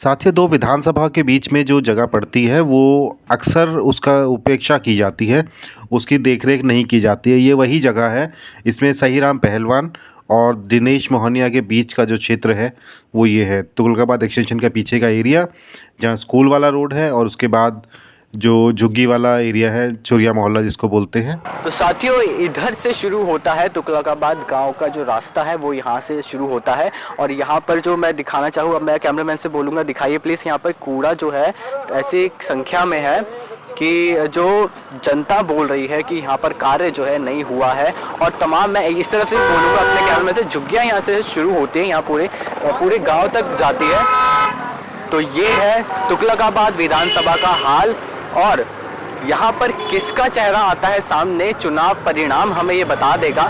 साथियों, दो विधानसभा के बीच में जो जगह पड़ती है वो अक्सर उसका उपेक्षा की जाती है, उसकी देखरेख नहीं की जाती है। ये वही जगह है, इसमें सहीराम पहलवान और दिनेश मोहनिया के बीच का जो क्षेत्र है वो ये है तुगलकाबाद एक्सटेंशन का पीछे का एरिया, जहाँ स्कूल वाला रोड है और उसके बाद जो झुग्गी वाला एरिया है, चुरिया मोहल्ला जिसको बोलते हैं। तो साथियों, इधर से शुरू होता है तुगलकाबाद गांव का जो रास्ता है वो यहाँ से शुरू होता है। और यहाँ पर जो मैं दिखाना चाहूँ, अब मैं कैमरामैन से बोलूँगा दिखाइए प्लीज़। यहाँ पर कूड़ा जो है ऐसी संख्या में है कि जो जनता बोल रही है कि यहाँ पर कार्य जो है नहीं हुआ है। और तमाम, मैं इस तरफ से बोलूँगा अपने कैमरे से, झुग्गियाँ यहाँ से शुरू होती हैं, यहाँ पूरे गाँव तक जाती है। तो ये है तुगलकाबाद विधानसभा का हाल। और यहाँ पर किसका चेहरा आता है सामने, चुनाव परिणाम हमें ये बता देगा।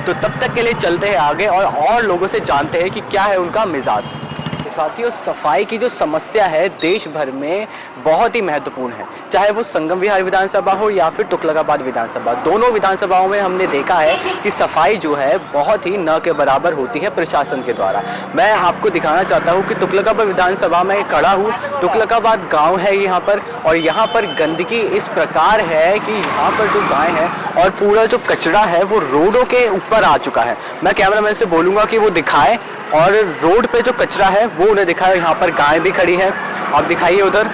तो तब तक के लिए चलते हैं आगे और लोगों से जानते हैं कि क्या है उनका मिजाज। तो साथियों, सफाई की जो समस्या है देश भर में बहुत ही महत्वपूर्ण है, चाहे वो संगम विहार विधानसभा हो या फिर तुगलकाबाद विधानसभा। दोनों विधानसभाओं में हमने देखा है कि सफाई जो है बहुत ही न के बराबर होती है प्रशासन के द्वारा। मैं आपको दिखाना चाहता हूँ कि तुगलकाबाद विधानसभा में खड़ा हूँ, तुगलकाबाद गाँव है यहाँ पर, और यहाँ पर गंदगी इस प्रकार है कि यहाँ पर जो गाय है और पूरा जो कचरा है वो रोडों के ऊपर आ चुका है। मैं कैमरामैन से बोलूँगा कि वो दिखाए, और रोड पे जो कचरा है वो उन्हें दिखाए। यहाँ पर गाय भी खड़ी है, आप दिखाइए उधर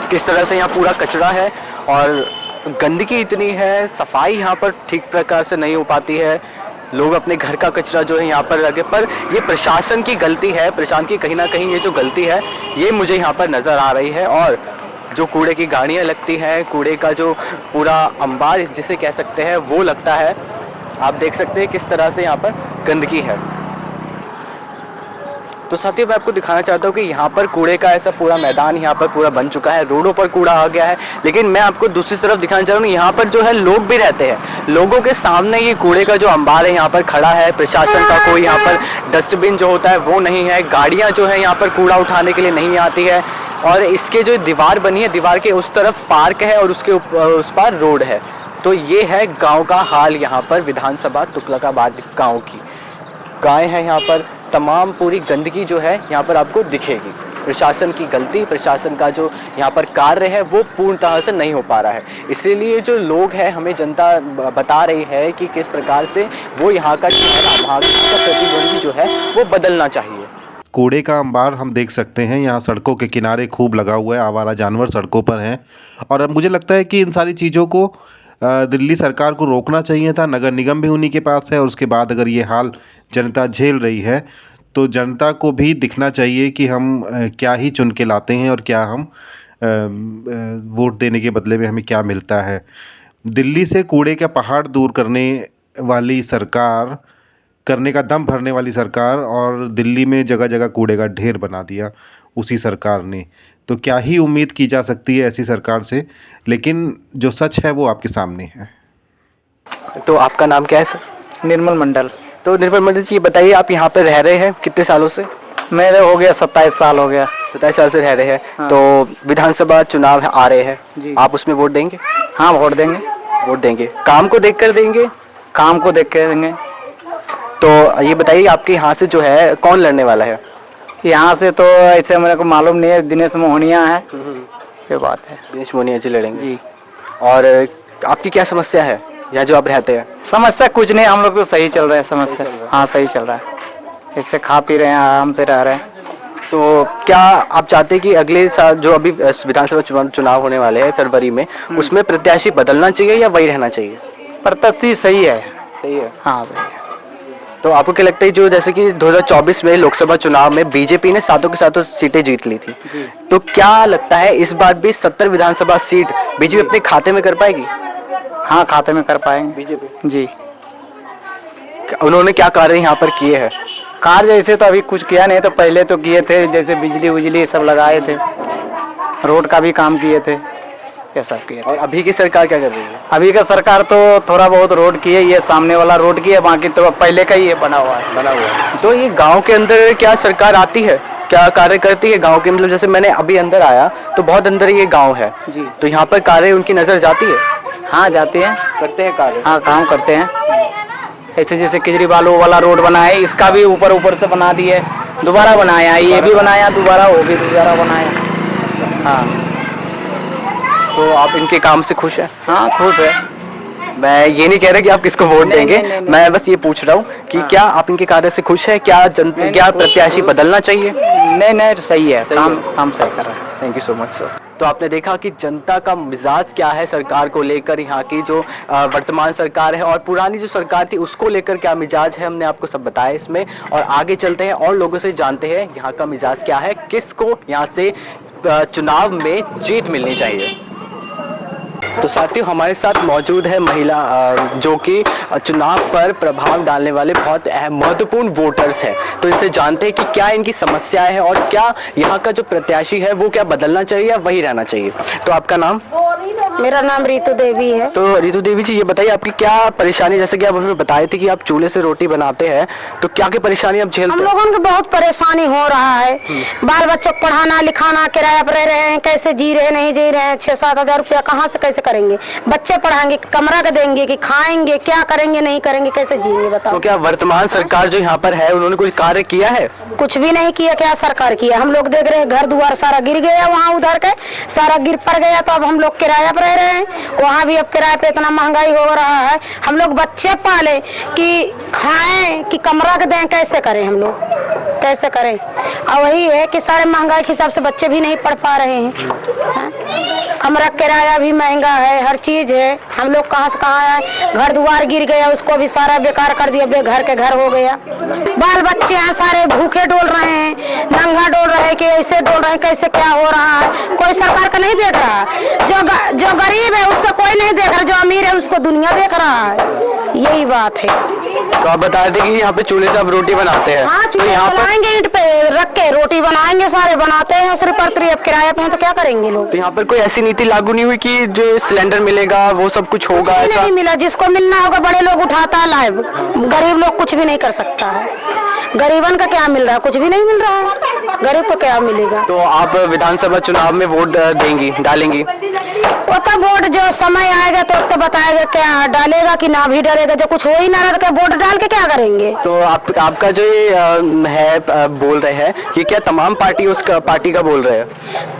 किस तरह से यहाँ पूरा कचरा है और गंदगी इतनी है, सफाई यहाँ पर ठीक प्रकार से नहीं हो पाती है। लोग अपने घर का कचरा जो है यहाँ पर लगे, पर ये प्रशासन की गलती है। प्रशासन की कहीं ना कहीं ये जो गलती है ये मुझे यहाँ पर नज़र आ रही है। और जो कूड़े की गाड़ियाँ लगती हैं, कूड़े का जो पूरा अंबार जिसे कह सकते हैं वो लगता है। आप देख सकते हैं किस तरह से यहाँ पर गंदगी है। तो साथियों, मैं आपको दिखाना चाहता हूँ कि यहाँ पर कूड़े का ऐसा पूरा मैदान यहाँ पर पूरा बन चुका है, रोडों पर कूड़ा आ गया है। लेकिन मैं आपको दूसरी तरफ दिखाना चाह रहा हूँ, यहाँ पर जो है लोग भी रहते हैं, लोगों के सामने ये कूड़े का जो अंबार है यहाँ पर खड़ा है। प्रशासन का कोई यहाँ पर डस्टबिन जो होता है वो नहीं है, गाड़ियाँ जो है यहाँ पर कूड़ा उठाने के लिए नहीं आती है। और इसके जो दीवार बनी है, दीवार के उस तरफ पार्क है और उसके उस पार रोड है। तो ये है गाँव का हाल यहाँ पर विधानसभा तुगलकाबाद गाँव की। गाय है यहाँ पर, तमाम पूरी गंदगी जो है यहाँ पर आपको दिखेगी। प्रशासन की गलती, प्रशासन का जो यहाँ पर कार्य है वो पूर्णतः से नहीं हो पा रहा है। इसीलिए जो लोग हैं, हमें जनता बता रही है कि किस प्रकार से वो यहाँ का चेहरा, वहाँ का प्रतिद्वंदी जो है वो बदलना चाहिए। कूड़े का अंबार हम देख सकते हैं, यहाँ सड़कों के किनारे खूब लगा हुआ है, आवारा जानवर सड़कों पर हैं। और अब मुझे लगता है कि इन सारी चीज़ों को दिल्ली सरकार को रोकना चाहिए था। नगर निगम भी उन्हीं के पास है, और उसके बाद अगर ये हाल जनता झेल रही है तो जनता को भी दिखना चाहिए कि हम क्या ही चुन के लाते हैं और क्या हम वोट देने के बदले में हमें क्या मिलता है। दिल्ली से कूड़े का पहाड़ दूर करने वाली सरकार, करने का दम भरने वाली सरकार, और दिल्ली में जगह जगह कूड़े का ढेर बना दिया उसी सरकार ने। तो क्या ही उम्मीद की जा सकती है ऐसी सरकार से। लेकिन जो सच है वो आपके सामने है। तो आपका नाम क्या है सर? निर्मल मंडल। तो निर्मल मंडल जी, ये बताइए, आप यहाँ पे रह रहे हैं कितने सालों से? मेरे हो गया 27 साल हो गया। 27 साल से रह रहे हैं। हाँ। तो विधानसभा चुनाव आ रहे हैं जी। आप उसमें वोट देंगे? हाँ, वोट देंगे। वोट देंगे, काम को देख कर देंगे? काम को देख के देंगे। तो ये बताइए, आपके यहाँ से जो है कौन लड़ने वाला है? यहाँ से तो ऐसे मेरे को मालूम नहीं है, दिनेश मोहनिया है, ये बात है। दिनेश मोहनिया जी लड़ेंगे जी। और आपकी क्या समस्या है यहाँ जो आप रहते हैं? समस्या कुछ नहीं, हम लोग तो सही चल रहे हैं समस्या। हाँ, सही चल रहा है, इससे खा पी रहे हैं, आराम से रह रहे हैं। तो क्या आप चाहते हैं कि अगले साल जो अभी विधानसभा चुनाव होने वाले हैं फरवरी में, उसमें प्रत्याशी बदलना चाहिए या वही रहना चाहिए? प्रत्याशी सही है। सही है। हाँ, सही है। तो आपको क्या लगता है, जो जैसे कि 2024 में लोकसभा चुनाव में बीजेपी ने सातों की सातों सीटें जीत ली थी, तो क्या लगता है इस बार भी 70 विधानसभा सीट बीजेपी अपने खाते में कर पाएगी? हाँ, खाते में कर पाएंगे बीजेपी जी। उन्होंने क्या कार्य यहाँ पर किए हैं? कार्य जैसे तो अभी कुछ किया नहीं, तो पहले तो किए थे, जैसे बिजली उजली सब लगाए थे, रोड का भी काम किए थे, ये सब किए थे। और अभी की सरकार क्या कर रही है? अभी का सरकार तो थोड़ा बहुत रोड की है, ये सामने वाला रोड की है, बाकी तो पहले का ही ये बना हुआ है। तो ये गांव के अंदर क्या सरकार आती है, क्या कार्य करती है गांव के? मतलब जैसे मैंने अभी अंदर आया तो बहुत अंदर ये गांव है जी, तो यहाँ पर कार्य उनकी नजर जाती है? हाँ, जाते हैं, करते हैं कार्य। हाँ, काम करते हैं। ऐसे जैसे केजरीवाल वाला रोड बना है, इसका भी ऊपर ऊपर से बना दिए, दोबारा बनाया, ये भी बनाया दोबारा, वो भी दोबारा बनाया। हाँ तो आप इनके काम से खुश हैं? हाँ खुश है। मैं ये नहीं कह रहा कि आप किसको वोट नहीं, देंगे, नहीं, नहीं, मैं बस ये पूछ रहा हूँ कि हाँ। क्या आप इनके कार्य से खुश हैं? क्या क्या प्रत्याशी बदलना चाहिए? नहीं नहीं सही है, काम सही कर रहा है। Thank you so much sir. तो आपने देखा कि जनता का मिजाज क्या है सरकार को लेकर, यहाँ की जो वर्तमान सरकार है और पुरानी जो सरकार थी उसको लेकर क्या मिजाज है, हमने आपको सब बताया इसमें। और आगे चलते हैं और लोगों से जानते हैं यहाँ का मिजाज क्या है, किसको यहाँ से चुनाव में जीत मिलनी चाहिए। तो साथियों हमारे साथ मौजूद है महिला जो कि चुनाव पर प्रभाव डालने वाले बहुत महत्वपूर्ण वोटर्स हैं। तो इनसे जानते हैं कि क्या इनकी समस्याएं हैं और क्या यहाँ का जो प्रत्याशी है वो क्या बदलना चाहिए या वही रहना चाहिए। तो आपका नाम? मेरा नाम रितु देवी है। तो रितु देवी जी ये बताइए आपकी क्या परेशानी, जैसे कि आप हमें बताए थे कि आप चूल्हे से रोटी बनाते हैं, तो क्या क्या परेशानी आप झेलते हम हैं? लोगों को बहुत परेशानी हो रहा है, बाल बच्चों को पढ़ाना लिखाना, किराया पर रह रहे हैं, कैसे जी रहे नहीं जी रहे हैं, 6-7 हजार रुपया कहाँ से कैसे करेंगे? बच्चे पढ़ाएंगे, कमरा का देंगे कि खाएंगे, क्या करेंगे नहीं करेंगे, कैसे जिएंगे तो बताओ? क्या वर्तमान सरकार जो यहाँ पर है उन्होंने कोई कार्य किया है? कुछ भी नहीं किया। क्या सरकार किया? हम लोग देख रहे हैं घर द्वार सारा गिर गया, वहाँ उधर के सारा गिर पड़ गया, तो अब हम लोग किराया पर रह रहे हैं। वहाँ भी अब किराए पे इतना महंगाई हो रहा है, हम लोग बच्चे पाले कि खाएं कि कमरा का दें, कैसे करें हम लोग, कैसे करें? और वही है कि सारे महंगाई के हिसाब से बच्चे भी नहीं पढ़ पा रहे हैं, हाँ? कमरा किराया भी महंगा है, हर चीज है। हम लोग कहाँ से कहाँ आए, घर द्वार गिर गया, उसको भी सारा बेकार कर दिया, बेघर के घर हो गया। बाल बच्चे हैं सारे भूखे डोल रहे हैं, नंगा डोल रहे हैं कि ऐसे डोल रहे हैं, कैसे क्या हो रहा है, कोई सरकार का नहीं देख रहा। जो गरीब है उसको कोई नहीं देख रहा, जो अमीर है उसको दुनिया देख रहा है, यही बात है। तो आप बता दें कि यहाँ पे चूल्हे से आप रोटी बनाते हैं? हाँ तो चूल्हे यहाँ पर बनाएंगे, ईंट पे रख के रोटी बनाएंगे, सारे बनाते हैं, सिर्फ पर किराए पे हैं तो क्या करेंगे लोग? तो यहाँ पर कोई ऐसी नीति लागू नहीं हुई कि जो सिलेंडर मिलेगा वो सब कुछ होगा? कुछ भी ऐसा नहीं मिला, जिसको मिलना होगा बड़े लोग उठाता है लाइव, गरीब लोग कुछ भी नहीं कर सकता है। गरीबन का क्या मिल रहा है? कुछ भी नहीं मिल रहा है, गरीब को क्या मिलेगा? तो आप विधानसभा चुनाव में वोट देंगी, डालेंगी? वो तो वोट जो समय आएगा तो बताएगा क्या डालेगा कि ना भी डालेगा। जो कुछ हो ही ना रहा तो वोट डाल के क्या करेंगे? तो आपका जो ये है बोल रहे हैं ये क्या तमाम पार्टी का बोल रहे हैं?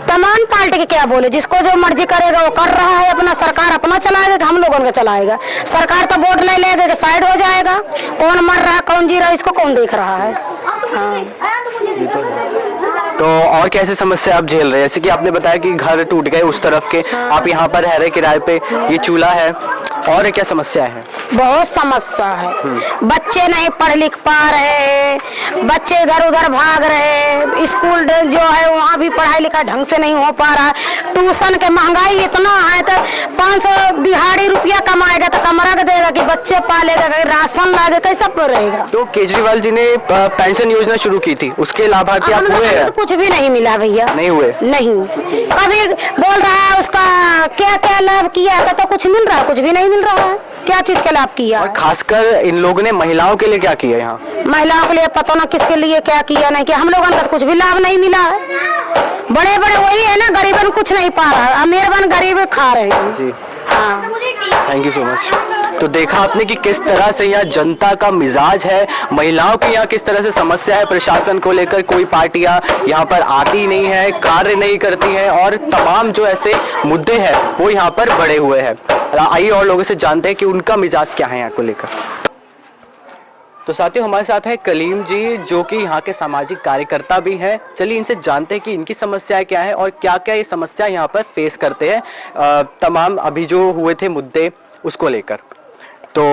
तमाम पार्टी के क्या बोले, जिसको जो मर्जी करेगा वो कर रहा है, अपना सरकार अपना चलाएगा कि हम लोगों का चलाएगा? सरकार तो वोट ले लेगा कि साइड हो जाएगा, कौन मर रहा है कौन जी रहा है इसको कौन देख रहा है? हाँ। तो और कैसे समस्या आप झेल रहे हैं? जैसे कि आपने बताया कि घर टूट गए उस तरफ के, आप यहाँ पर रह रहे किराए पे, ये चूल्हा है, और क्या समस्या है? बहुत समस्या है, बच्चे नहीं पढ़ लिख पा रहे, बच्चे इधर उधर भाग रहे, स्कूल जो है वहाँ भी पढ़ाई लिखाई ढंग से नहीं हो पा रहा, ट्यूशन के महंगाई इतना है तो 500 दिहाड़ी रुपया कमाएगा तो कमरा का देगा कि बच्चे पालेगा, राशन लाएगा, कैसा रहेगा? तो केजरीवाल जी ने पेंशन योजना शुरू की थी, उसके लाभार्थी आप हुए हैं? कुछ भी नहीं मिला भैया, नहीं हुए? नहीं। कभी बोल रहा है उसका क्या क्या लाभ किया है तो कुछ मिल रहा है, कुछ भी नहीं मिल रहा है। क्या चीज का लाभ किया? और खासकर इन लोगों ने महिलाओं के लिए क्या किया यहाँ? महिलाओं के लिए पता ना किसके लिए क्या किया नहीं किया, हम लोगों को कुछ भी लाभ नहीं मिला है। बड़े बड़े वही है ना, गरीबन कुछ नहीं पा रहा है, अमीर बन गरीब खा रहे हैं जी। हाँ। Thank you so much. तो देखा आपने कि किस तरह से यहाँ जनता का मिजाज है, महिलाओं की यहाँ किस तरह से समस्या है, प्रशासन को लेकर कोई पार्टियां यहाँ पर आती नहीं है, कार्य नहीं करती है, और तमाम जो ऐसे मुद्दे हैं वो यहाँ पर बढ़े हुए हैं। आइए और लोगों से जानते हैं कि उनका मिजाज क्या है यहाँ को लेकर। तो साथियों हमारे साथ है कलीम जी जो कि यहाँ के सामाजिक कार्यकर्ता भी हैं। चलिए इनसे जानते हैं कि इनकी समस्याएं क्या है और क्या क्या ये समस्या यहाँ पर फेस करते हैं, तमाम अभी जो हुए थे मुद्दे उसको लेकर। तो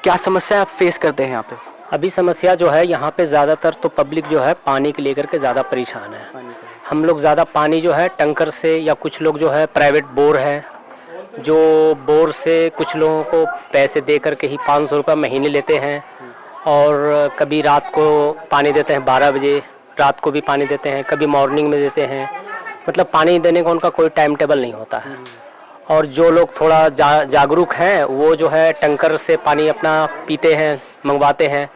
क्या समस्या आप फेस करते हैं यहाँ पे? अभी समस्या जो है यहाँ पे ज़्यादातर तो पब्लिक जो है पानी के लेकर के ज़्यादा परेशान है। हम लोग ज़्यादा पानी जो है टंकर से, या कुछ लोग जो है प्राइवेट बोर है, जो बोर से कुछ लोगों को पैसे दे करके ही 500 रुपये महीने लेते हैं, और कभी रात को पानी देते हैं 12 बजे, रात को भी पानी देते हैं, कभी मॉर्निंग में देते हैं। मतलब पानी देने का उनका कोई टाइम टेबल नहीं होता है। और जो लोग थोड़ा जागरूक हैं वो जो है टंकर से पानी अपना पीते हैं, मंगवाते हैं।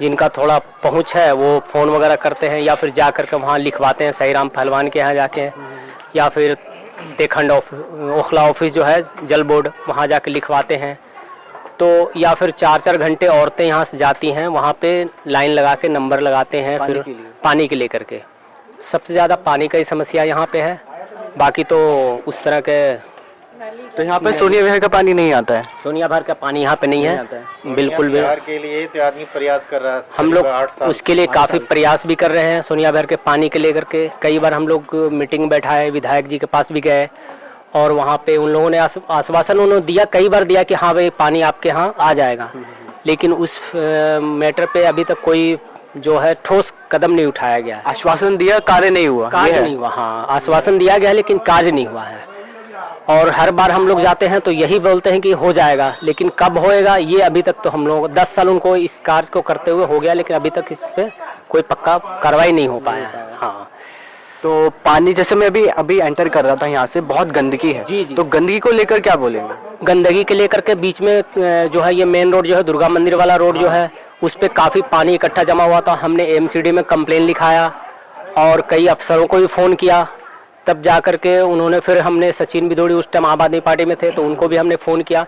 जिनका थोड़ा पहुंच है वो फ़ोन वगैरह करते हैं, या फिर जा कर के वहाँ लिखवाते हैं सही राम पहलवान के यहाँ जाके, या फिर देखंड ओखला ऑफिस जो है जल बोर्ड, वहाँ जाके लिखवाते हैं। तो या फिर 4-4 घंटे औरतें यहाँ से जाती हैं, वहाँ पे लाइन लगा के नंबर लगाते हैं फिर पानी के लेकर के। सबसे ज़्यादा पानी का ही समस्या यहाँ पे है, बाकी तो उस तरह के तो यहाँ पे सोनिया विहार का पानी नहीं आता है? सोनिया भर का पानी यहाँ पे नहीं है, बिल्कुल भी। बिहार के लिए तो आदमी प्रयास कर रहा है, हम लोग उसके लिए काफ़ी प्रयास भी कर रहे हैं, सोनिया भर के पानी के लेकर के। कई बार हम लोग मीटिंग बैठाए, विधायक जी के पास भी गए और वहाँ पे उन लोगों ने आश्वासन उन्होंने दिया, कई बार दिया कि हाँ भाई पानी आपके यहाँ आ जाएगा, लेकिन उस मैटर पे अभी तक कोई जो है ठोस कदम नहीं उठाया गया है। आश्वासन दिया, कार्य नहीं हुआ। कार्य नहीं हुआ, हाँ आश्वासन दिया गया है लेकिन कार्य नहीं हुआ है। और हर बार हम लोग जाते हैं तो यही बोलते हैं कि हो जाएगा, लेकिन कब होएगा ये अभी तक तो हम लोग 10 साल उनको इस कार्य को करते हुए हो गया, लेकिन अभी तक इस पे कोई पक्का कार्रवाई नहीं हो पाया है। हाँ, तो पानी जैसे मैं अभी एंटर कर रहा था, यहाँ से बहुत गंदगी है। जी, जी। तो गंदगी को लेकर क्या बोलेंगे? गंदगी के लेकर के बीच में जो है ये मेन रोड जो है दुर्गा मंदिर वाला रोड जो है उस पे काफ़ी पानी इकट्ठा जमा हुआ था। हमने एमसीडी में कंप्लेन लिखाया और कई अफसरों को भी फ़ोन किया, तब जा कर के उन्होंने फिर हमने सचिन बिदोड़ी उस टाइम आम आदमी पार्टी में थे तो उनको भी हमने फ़ोन किया,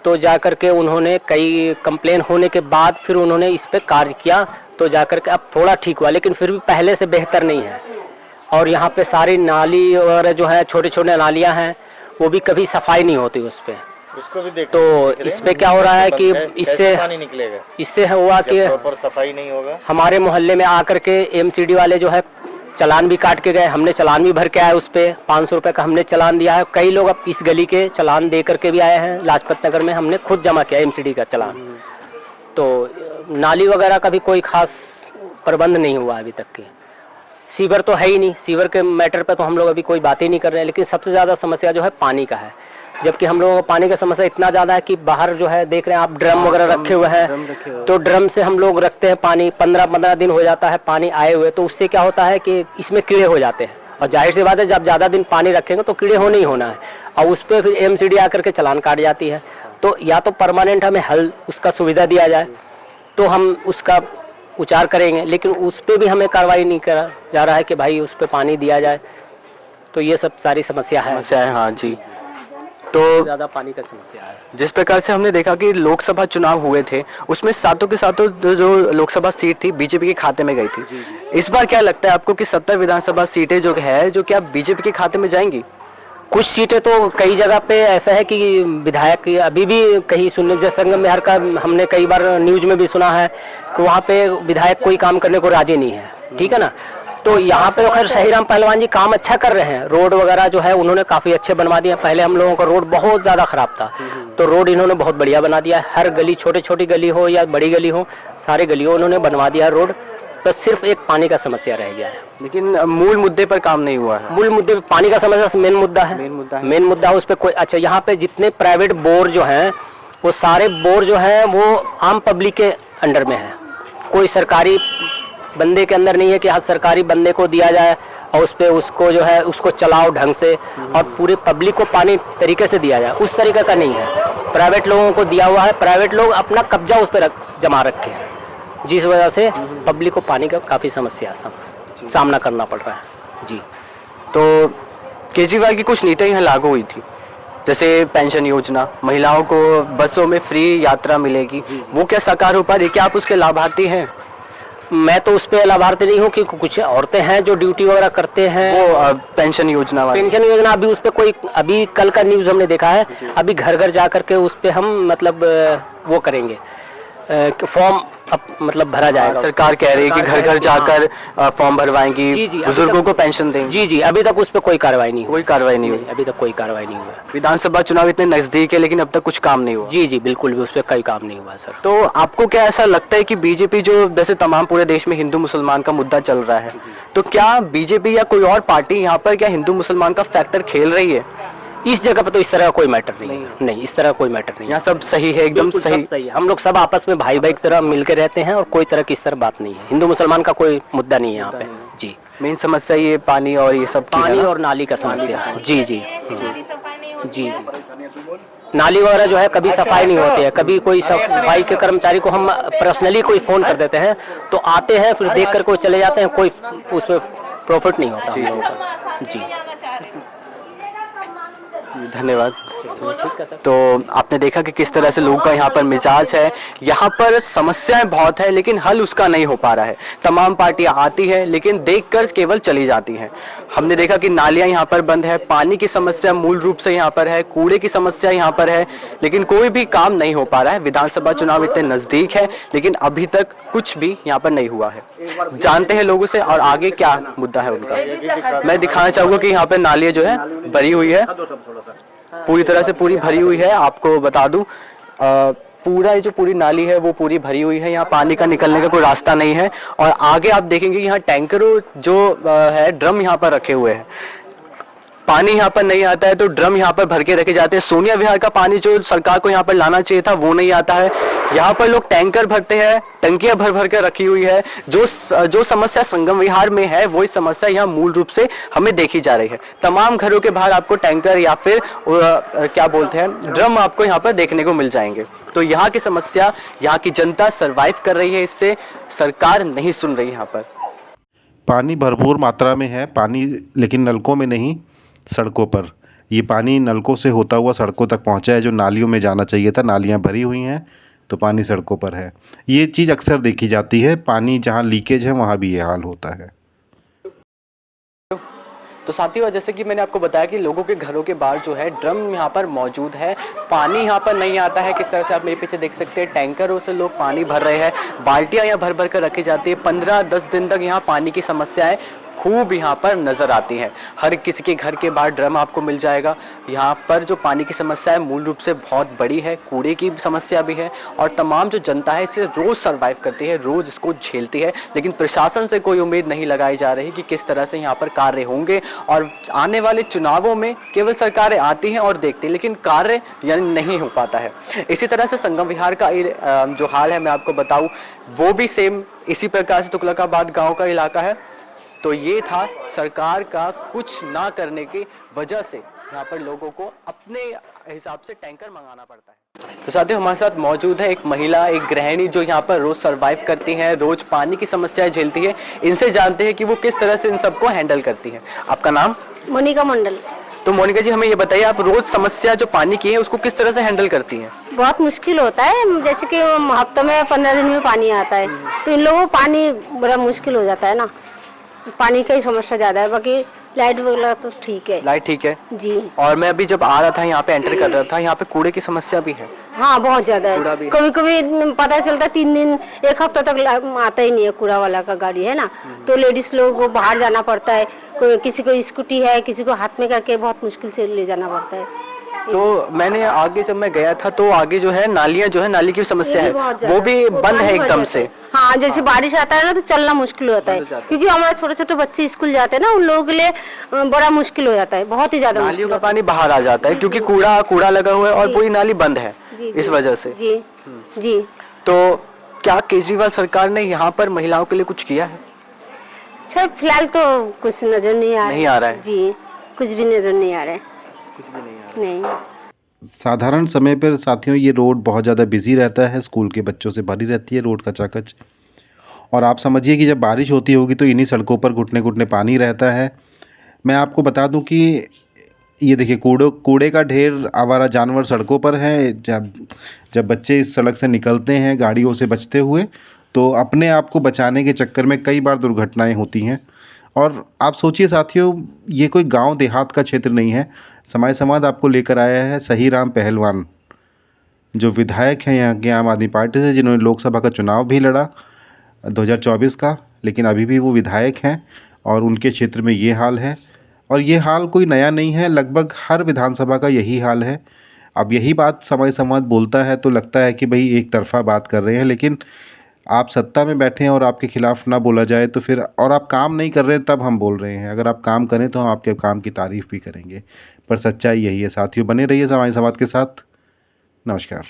तो जा कर के उन्होंने कई कंप्लेन होने के बाद फिर उन्होंने इस पर कार्य किया, तो जा कर के अब थोड़ा ठीक हुआ, लेकिन फिर भी पहले से बेहतर नहीं है। और यहाँ पे सारी नाली और जो है छोटे छोटे नालियाँ हैं वो भी कभी सफाई नहीं होती उस पर। उसको भी देख तो इस पे क्या हो रहा है कि इससे पानी निकलेगा, इससे हुआ कि प्रॉपर सफाई नहीं होगा। हमारे मोहल्ले में आकर के एमसीडी वाले जो है चालान भी काट के गए, हमने चालान भी भर के आए, उस पे 500 रुपये का हमने चालान दिया है। कई लोग अब इस गली के चालान दे करके भी आए हैं, लाजपत नगर में हमने खुद जमा किया एमसीडी का चालान। तो नाली वगैरह का भी कोई खास प्रबंध नहीं हुआ अभी तक के। सीवर तो है ही नहीं, सीवर के मैटर पे तो हम लोग अभी कोई बात ही नहीं कर रहे हैं, लेकिन सबसे ज़्यादा समस्या जो है पानी का है, जबकि हम लोगों को पानी का समस्या इतना ज़्यादा है कि बाहर जो है देख रहे हैं आप ड्रम वगैरह रखे हुए हैं, तो ड्रम से हम लोग रखते हैं पानी, 15-15 दिन हो जाता है पानी आए हुए, तो उससे क्या होता है कि इसमें कीड़े हो जाते हैं, और जाहिर सी बात है जब ज़्यादा दिन पानी रखेंगे तो कीड़े होने ही होना है, और उस पर फिर एमसीडी आकर के चालान काट जाती है। तो या तो परमानेंट हमें हल उसका सुविधा दिया जाए तो हम उसका उचार करेंगे, लेकिन उस पर भी हमें कार्रवाई नहीं करा जा रहा है कि भाई उस पर पानी दिया जाए। तो ये सब सारी समस्या है। हाँ जी। तो ज़्यादा पानी का समस्या है। जिस प्रकार से हमने देखा कि लोकसभा चुनाव हुए थे उसमें सातों के सातों जो लोकसभा सीट थी बीजेपी के खाते में गई थी। इस बार क्या लगता है आपको कि 70 विधानसभा सीटें जो है जो क्या बीजेपी के खाते में जाएंगी? कुछ सीटें तो कई जगह पे ऐसा है कि विधायक अभी भी कहीं सुनने, जैसे संगम विहार का हमने कई बार न्यूज में भी सुना है कि वहाँ पे विधायक कोई काम करने को राजी नहीं है, ठीक है ना। तो यहाँ पे तो खैर शहीराम पहलवान जी काम अच्छा कर रहे हैं, रोड वगैरह जो है उन्होंने काफ़ी अच्छे बनवा दिए। पहले हम लोगों का रोड बहुत ज़्यादा ख़राब था, तो रोड इन्होंने बहुत बढ़िया बना दिया है। हर गली, छोटी छोटी गली हो या बड़ी गली हो, सारे गलियों उन्होंने बनवा दिया रोड। तो सिर्फ एक पानी का समस्या रह गया है, लेकिन मूल मुद्दे पर काम नहीं हुआ है। मूल मुद्दे पे पानी का समस्या मेन मुद्दा है, मेन मुद्दा है उस पर कोई। अच्छा, यहाँ पे जितने प्राइवेट बोर जो हैं वो सारे बोर जो हैं वो आम पब्लिक के अंडर में है, कोई सरकारी बंदे के अंदर नहीं है कि हाँ सरकारी बंदे को दिया जाए और उस पर उसको जो है उसको चलाओ ढंग से और पूरे पब्लिक को पानी तरीके से दिया जाए, उस तरीके का नहीं है। प्राइवेट लोगों को दिया हुआ है, प्राइवेट लोग अपना कब्जा उस पर जमा रखे हैं, जिस वजह से पब्लिक को पानी का काफ़ी समस्या सामना करना पड़ रहा है जी। तो केजरीवाल की कुछ नीतियाँ यहाँ लागू हुई थी, जैसे पेंशन योजना, महिलाओं को बसों में फ्री यात्रा मिलेगी, वो क्या साकार हो पा रही? क्या आप उसके लाभार्थी हैं? मैं तो उस पर लाभार्थी नहीं हूँ, क्योंकि कुछ औरतें हैं जो ड्यूटी वगैरह करते हैं। वो पेंशन योजना वाली पेंशन योजना अभी उस पर कोई, अभी कल का न्यूज़ हमने देखा है, अभी घर घर जा करके उस पर हम मतलब वो करेंगे, फॉर्म मतलब भरा जाएगा। सरकार कह रही है कि घर घर जाकर फॉर्म भरवाएंगी, बुजुर्गों को पेंशन देंगे। जी जी, अभी तक उस पर कोई कार्रवाई नहीं हुई। कोई कार्रवाई नहीं हुई, अभी तक कोई कार्रवाई नहीं हुआ। विधानसभा चुनाव इतने नजदीक है लेकिन अब तक कुछ काम नहीं हुआ। जी जी, बिल्कुल भी उस पर कोई काम नहीं हुआ सर। तो आपको क्या ऐसा लगता है कि बीजेपी जो वैसे तमाम पूरे देश में हिंदू मुसलमान का मुद्दा चल रहा है, तो क्या बीजेपी या कोई और पार्टी यहाँ पर क्या हिंदू मुसलमान का फैक्टर खेल रही है? इस जगह पर तो इस तरह का कोई मैटर नहीं है। नहीं, इस तरह कोई मैटर नहीं है। यहाँ सब सही है, एकदम सही है। हम लोग सब आपस में भाई भाई की तरह मिलकर रहते हैं और कोई तरह की इस तरह बात नहीं है। हिंदू मुसलमान का कोई मुद्दा नहीं है यहाँ पे जी। मेन समस्या ये पानी और ये सब पानी और नाली का समस्या है। जी जी जी। नाली वगैरह जो है कभी सफाई नहीं होती है, कभी कोई सफाई के कर्मचारी को हम पर्सनली कोई फ़ोन कर देते हैं तो आते हैं, फिर देख कर कोई चले जाते हैं, कोई उसमें प्रॉफिट नहीं होता हम लोगों का जी। धन्यवाद। तो आपने देखा कि किस तरह से लोगों का यहाँ पर मिजाज है। यहाँ पर समस्याएं बहुत है लेकिन हल उसका नहीं हो पा रहा है। तमाम पार्टियां आती है लेकिन देखकर केवल चली जाती हैं। हमने देखा कि नालियां यहाँ पर बंद है, पानी की समस्या मूल रूप से यहाँ पर है, कूड़े की समस्या यहाँ पर है, लेकिन कोई भी काम नहीं हो पा रहा है। विधानसभा चुनाव इतने नजदीक है लेकिन अभी तक कुछ भी यहाँ पर नहीं हुआ है। जानते हैं लोगों से और आगे क्या मुद्दा है उनका। मैं दिखाना चाहूंगा कि यहाँ पे नालियां जो है भरी हुई है, पूरी तरह से पूरी भरी हुई है। आपको बता दूं पूरा ये जो पूरी नाली है वो पूरी भरी हुई है। यहाँ पानी का निकलने का कोई रास्ता नहीं है। और आगे आप देखेंगे यहाँ टैंकरों जो है ड्रम यहाँ पर रखे हुए हैं। पानी यहाँ पर नहीं आता है तो ड्रम यहाँ पर भर के रखे जाते हैं। सोनिया विहार का पानी जो सरकार को यहाँ पर लाना चाहिए था वो नहीं आता है। यहाँ पर लोग टैंकर भरते हैं, टंकियां भर भर कर रखी हुई है। जो समस्या संगम विहार में है वही समस्या यहाँ मूल रूप से हमें देखी जा रही है। तमाम घरों के बाहर आपको टैंकर या फिर क्या बोलते हैं ड्रम आपको यहाँ पर देखने को मिल जाएंगे। तो यहाँ की समस्या, यहाँ की जनता सरवाइव कर रही है, इससे सरकार नहीं सुन रही। यहाँ पर पानी भरपूर मात्रा में है, पानी लेकिन नलकों में नहीं, सड़कों पर। ये पानी नलकों से होता हुआ सड़कों तक पहुंचा है, जो नालियों में जाना चाहिए था। नालियां भरी हुई हैं तो पानी सड़कों पर है। ये चीज़ अक्सर देखी जाती है, पानी जहां लीकेज है वहां भी ये हाल होता है। तो साथियों, जैसे कि मैंने आपको बताया कि लोगों के घरों के बाहर जो है ड्रम यहाँ पर मौजूद है, पानी यहाँ पर नहीं आता है। किस तरह से आप मेरे पीछे देख सकते हैं, टैंकरों से लोग पानी भर रहे हैं, बाल्टियाँ यहाँ भर भर कर रखी जाती है। 15-10 दिन तक यहाँ पानी की समस्याएं खूब यहाँ पर नजर आती है। हर किसी के घर के बाहर ड्रम आपको मिल जाएगा। यहाँ पर जो पानी की समस्या है मूल रूप से बहुत बड़ी है, कूड़े की समस्या भी है और तमाम जो जनता है इसे रोज सरवाइव करती है, रोज इसको झेलती है। लेकिन प्रशासन से कोई उम्मीद नहीं लगाई जा रही कि किस तरह से यहाँ पर कार्य होंगे। और आने वाले चुनावों में केवल सरकारें आती हैं और देखती हैं लेकिन कार्य यानी नहीं हो पाता है। इसी तरह से संगम विहार का जो हाल है मैं आपको बताऊं वो भी सेम इसी प्रकार से तुगलकाबाद गाँव का इलाका है। तो ये था सरकार का कुछ ना करने की वजह से यहाँ पर लोगों को अपने हिसाब से टैंकर मंगाना पड़ता है। तो साथियों, हमारे साथ मौजूद है एक महिला, एक गृहिणी जो यहाँ पर रोज सरवाइव करती हैं, रोज पानी की समस्याएं झेलती है। इनसे जानते हैं कि वो किस तरह से इन सबको हैंडल करती है। आपका नाम? मोनिका मंडल। तो मोनिका जी, हमें ये बताइए, आप रोज समस्या जो पानी की है उसको किस तरह से हैंडल करती हैं? बहुत मुश्किल होता है, जैसे कि हफ्ते में 15 दिन में पानी आता है तो इन लोगों को पानी बड़ा मुश्किल हो जाता है ना, पानी का ही समस्या ज्यादा है। बाकी लाइट वगैरह तो ठीक है। लाइट ठीक है जी। और मैं अभी जब आ रहा था यहाँ पे एंटर कर रहा था, यहाँ पे कूड़े की समस्या भी है। हाँ, बहुत ज्यादा है। कभी कभी पता चलता 3 दिन 1 हफ्ता तक आता ही नहीं है कूड़ा वाला का गाड़ी, है ना। तो लेडीज लोगों को बाहर जाना पड़ता है, किसी को स्कूटी है, किसी को हाथ में करके बहुत मुश्किल से ले जाना पड़ता है। तो मैंने आगे जब मैं गया था तो आगे जो है नालियां जो है, नाली की समस्या है वो भी बंद है एकदम से। हाँ, जैसे बारिश आता है ना तो चलना मुश्किल होता है, क्योंकि हमारे छोटे छोटे बच्चे स्कूल जाते हैं ना, उन लोगों के लिए बड़ा मुश्किल हो जाता है, बहुत ही ज्यादा। नालियों का पानी बाहर आ जाता है क्योंकि कूड़ा लगा हुआ है और पूरी नाली बंद है इस वजह से। जी जी। तो क्या केजरीवाल सरकार ने यहाँ पर महिलाओं के लिए कुछ किया है? सर फिलहाल तो कुछ नजर नहीं आ रहा है जी, कुछ भी नजर नहीं आ रहा है, कुछ भी नहीं नहीं। साधारण समय पर साथियों ये रोड बहुत ज़्यादा बिजी रहता है, स्कूल के बच्चों से भरी रहती है रोड कचाकच। और आप समझिए कि जब बारिश होती होगी तो इन्हीं सड़कों पर घुटने घुटने पानी रहता है। मैं आपको बता दूं कि ये देखिए कूड़े का ढेर, आवारा जानवर सड़कों पर है। जब बच्चे इस सड़क से निकलते हैं गाड़ियों से बचते हुए तो अपने आप को बचाने के चक्कर में कई बार दुर्घटनाएं होती हैं। और आप सोचिए साथियों, ये कोई गांव देहात का क्षेत्र नहीं है। समाज संवाद आपको लेकर आया है सही राम पहलवान, जो विधायक हैं यहाँ के आम आदमी पार्टी से, जिन्होंने लोकसभा का चुनाव भी लड़ा 2024 का, लेकिन अभी भी वो विधायक हैं और उनके क्षेत्र में ये हाल है। और ये हाल कोई नया नहीं है, लगभग हर विधानसभा का यही हाल है। अब यही बात समाज संवाद बोलता है तो लगता है कि भाई एक तरफा बात कर रहे हैं, लेकिन आप सत्ता में बैठे हैं और आपके खिलाफ ना बोला जाए तो फिर, और आप काम नहीं कर रहे हैं तब हम बोल रहे हैं। अगर आप काम करें तो हम आपके काम की तारीफ़ भी करेंगे, पर सच्चाई यही है साथियों। बने रहिए समाज संवाद के साथ। नमस्कार।